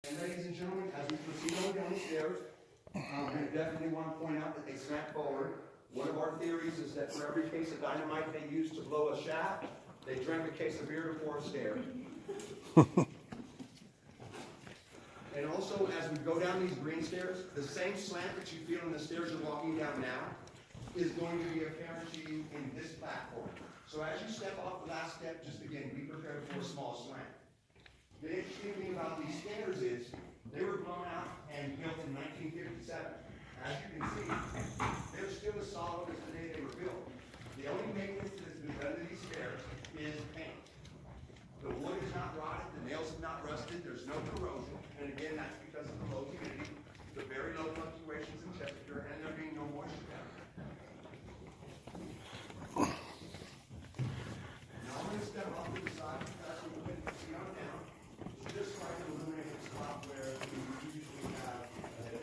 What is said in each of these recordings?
And ladies and gentlemen, as we proceed on down the stairs, we definitely want to point out that they slant forward. One of our theories is that for every case of dynamite they used to blow a shaft, they drank a case of beer before a stair. And also, as we go down these green stairs, the same slant that you feel in the stairs you're walking down now is going to be apparent to you in this platform. So as you step off the last step, just again, be prepared for a small slant. The interesting thing about these stairs is they were blown out and built in 1957. As you can see, they're still as solid as the day they were built. The only maintenance that's been done to these stairs is paint. The wood is not rotted, the nails have not rusted, there's no corrosion. And again, that's because of the low humidity, the very low fluctuations in temperature, and there being no moisture down there. Now I'm going to step off to the side so we can see on down. Just like the illuminated spot where we usually have a head.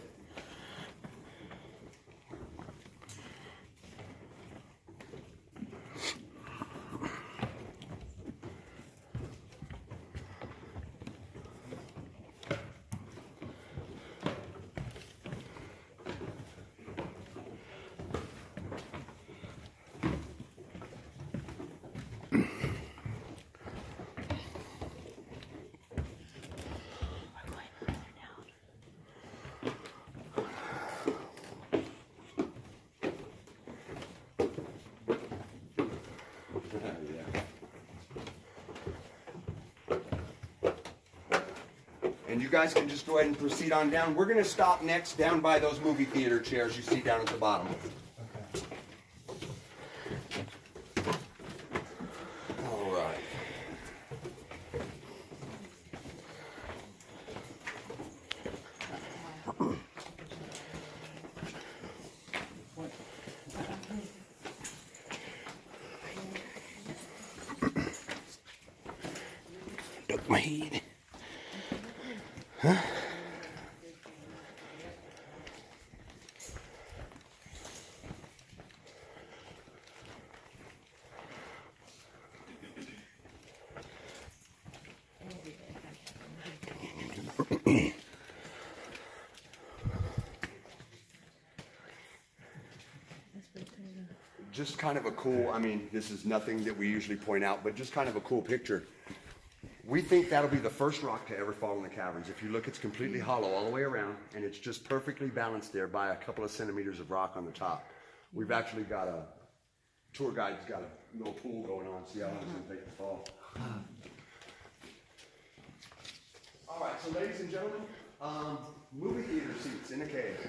And you guys can just go ahead and proceed on down. We're going to stop next down by those movie theater chairs you see down at the bottom. Okay. All right. Duck my head. Huh? Just kind of a cool, I mean, this is nothing that we usually point out, but just kind of a cool picture. We think that'll be the first rock to ever fall in the caverns. If you look, it's completely hollow all the way around, and it's just perfectly balanced there by a couple of centimeters of rock on the top. We've actually got a tour guide's got a little pool going on. See how long it's going to take to fall. All right, so ladies and gentlemen, movie theater seats in a cave.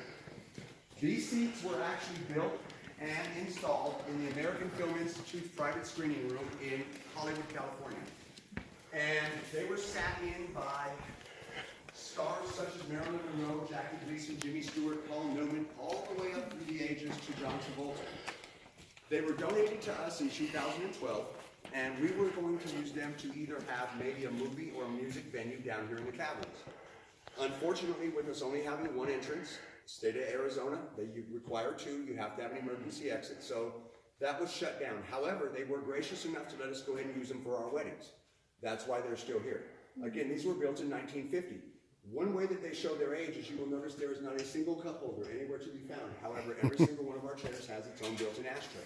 These seats were actually built and installed in the American Film Institute's private screening room in Hollywood, California. And they were sat in by stars such as Marilyn Monroe, Jackie Gleason, Jimmy Stewart, Paul Newman, all the way up through the ages to John Travolta. They were donated to us in 2012, and we were going to use them to either have maybe a movie or a music venue down here in the Caverns. Unfortunately, with us only having one entrance, state of Arizona, you require two, you have to have an emergency exit, so that was shut down. However, they were gracious enough to let us go ahead and use them for our weddings. That's why they're still here. Again, these were built in 1950. One way that they show their age is you will notice there is not a single cup holder anywhere to be found. However, every single one of our chairs has its own built-in ashtray.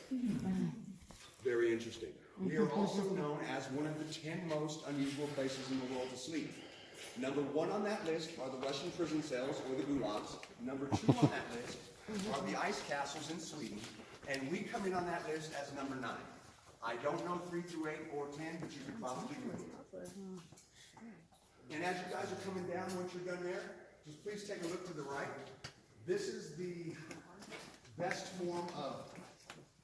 Very interesting. We are also known as one of the 10 most unusual places in the world to sleep. Number 1 on that list are the Russian prison cells or the gulags. Number 2 on that list are the ice castles in Sweden. And we come in on that list as number 9. I don't know 3 through 8 or 10, but you can probably do it. And as you guys are coming down, once you're done there, just please take a look to the right. This is the best form of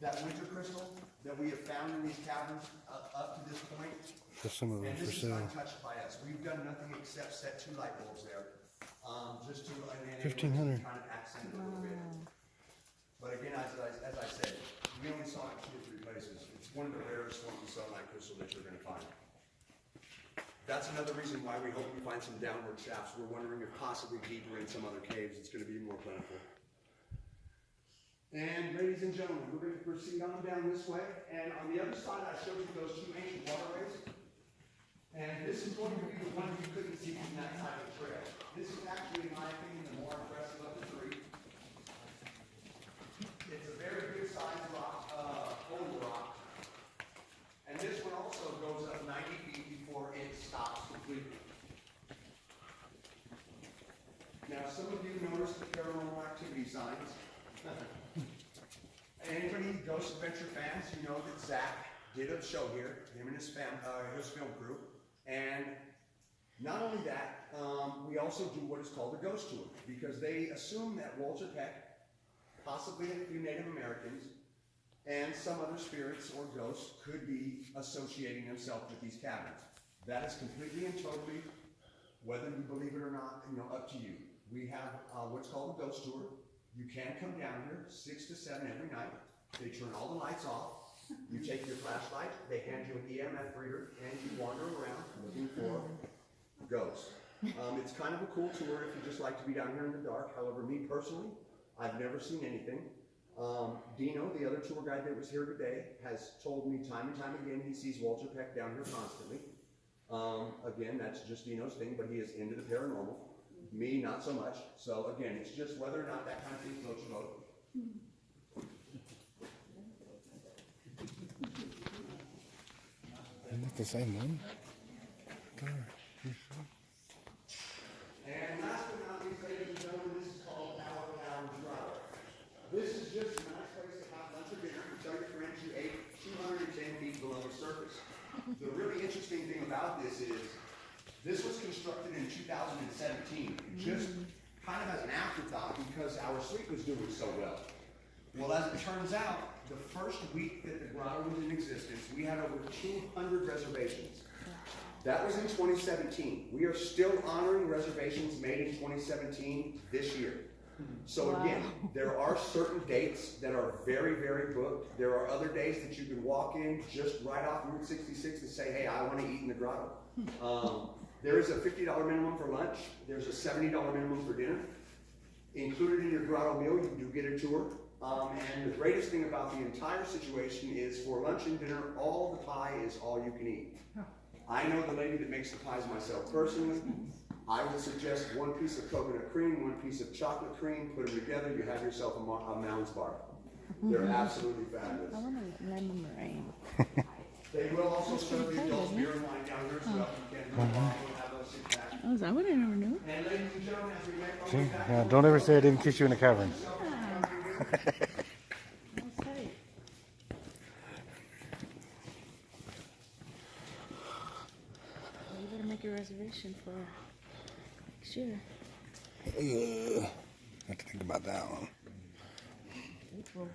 that winter crystal that we have found in these caverns up to this point. Some of them and for this is sale. untouched by us. We've done nothing except set 2 light bulbs there, just to $1,500. kind of accent it a little bit. But again, as I said, we only saw it in 2 or 3 places. It's one of the rarest forms of selenite crystal that you're going to find. That's another reason why we hope we find some downward shafts. We're wondering if possibly deeper in some other caves it's going to be more plentiful. And ladies and gentlemen, we're going to proceed on down this way. And on the other side, I showed you those 2 ancient waterways. And this is going to be the one you couldn't see from that side of the trail. some of you noticed the paranormal activity signs. Anybody Ghost Adventure fans, you know that Zach did a show here, him and his film crew. And not only that, we also do what is called a ghost tour, because they assume that Walter Peck, possibly a few Native Americans, and some other spirits or ghosts could be associating themselves with these caverns. That is completely and totally, whether you believe it or not, up to you. We have what's called a ghost tour. You can come down here 6 to 7 every night. They turn all the lights off. You take your flashlight, they hand you an EMF reader, and you wander around looking for ghosts. It's kind of a cool tour if you just like to be down here in the dark. However, me personally, I've never seen anything. Dino, the other tour guide that was here today, has told me time and time again he sees Walter Peck down here constantly. Again, that's just Dino's thing, but he is into the paranormal. Me, not so much. So again, it's just whether or not that kind of thing floats your boat. Isn't that the same one? And last but not least, ladies and gentlemen, this is called Caverns Grotto. This is just a nice place to have lunch or dinner and tell your friends you ate 210 feet below the surface. The really interesting thing about this is, this was constructed in 2017, just kind of as an afterthought because our suite was doing so well. Well, as it turns out, the first week that the grotto was in existence, we had over 200 reservations. That was in 2017. We are still honoring reservations made in 2017 this year. So again, there are certain dates that are very, very booked. There are other days that you can walk in just right off Route 66 and say, hey, I want to eat in the grotto. There is a $50 minimum for lunch. There's a $70 minimum for dinner. Included in your grotto meal, you do get a tour. And the greatest thing about the entire situation is for lunch and dinner, all the pie is all you can eat. I know the lady that makes the pies myself personally. I would suggest 1 piece of coconut cream, 1 piece of chocolate cream, put them together, you have yourself a Mounds bar. They're absolutely fabulous. I want a lemon meringue. They will also serve the adults beer and wine down here as well. You can drink along and have a six pack. Oh, is that what I never knew? And ladies and gentlemen, as we make our See? way back, Yeah, don't ever say I didn't kiss you in the caverns. Okay. Well, you better make a reservation for next year. I have to think about that one. April.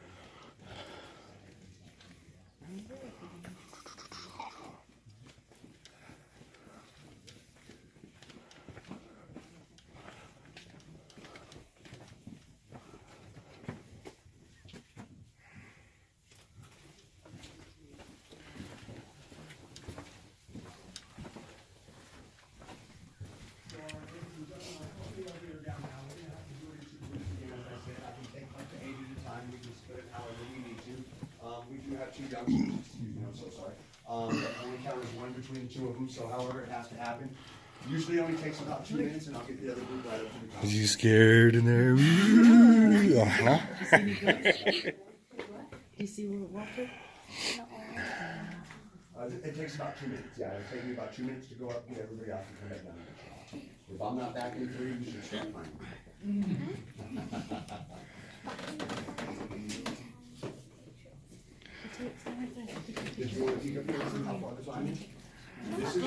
We do have 2 youngsters, excuse me, I'm so sorry. That only counters 1 between the 2 of them, so however it has to happen. Usually only takes about 2 minutes and I'll get the other group right up to the top. Was you scared in there? Huh? You see Walter? It takes about 2 minutes, yeah. It'll take me about 2 minutes to go up, get everybody off and come back down. If I'm not back in 3, you should start finding me. Did you want to peek up here and see how far this line is? This is